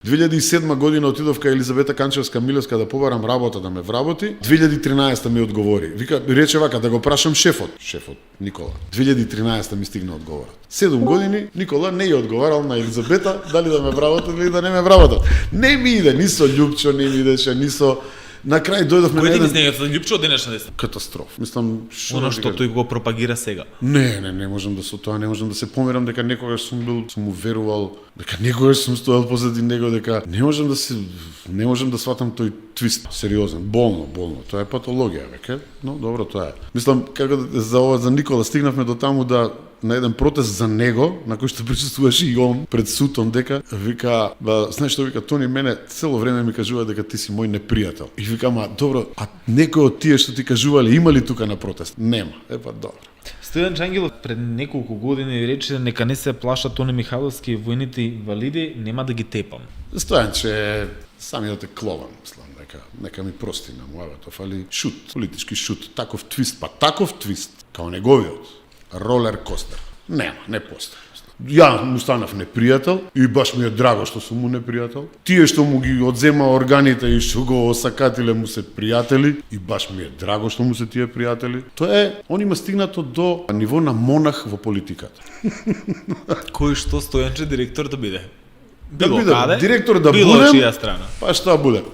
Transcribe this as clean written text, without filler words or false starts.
2007 година отидов кај Елизавета Канчевска-Милевска да побарам работа да ме вработи. 2013 ми одговори. Вика, рече вака да го прашам шефот Никола. 2013 ми стигна одговорот. 7 години Никола не ја одговарал на Елизавета дали да ме вработат или да не ме вработат. Не ми иде ни со Љупчо, не ми идеше ни со. На крај дојдовме на еден ден Љупчо денешна десна. Катастроф. Мислам, она што тој го пропагира сега. Не можам да со тоа, не можам да се помирам дека некогаш сум му верувал, дека некогаш сум стоел позади него, дека не можам да сватам тој твист сериозен, болно. Тоа е патологија веќе, но добро тоа е. Мислам како за Никола стигнавме до таму да на еден протест за него, на кој што присуствуваше и он пред судом, дека вика, знаеш што вика, Тони мене цело време ми кажува дека ти си мој непријател. И вика, добро, а некој од тие што ти кажувале има ли тука на протест? Нема. Добро. Стојан Чангелов пред неколку години рече нека не се плашат Тони Михайловски и војните инвалиди, нема да ги тепам. Стојанче самиот е клован, мислам, нека ми прости на муавето, фали шут, политички шут, таков твист, као неговиот, ролер костер. Нема, не постои. Ја му станав непријател и баш ми е драго што сум му непријател. Тие што му ги одзема органите и што го осакатиле му се пријатели и баш ми е драго што му се тие пријатели. Тоа е, он има стигнато до ниво на монах во политиката. Кој што Стојанче директор да биде? Директор да било будем, чија страна. па што буде?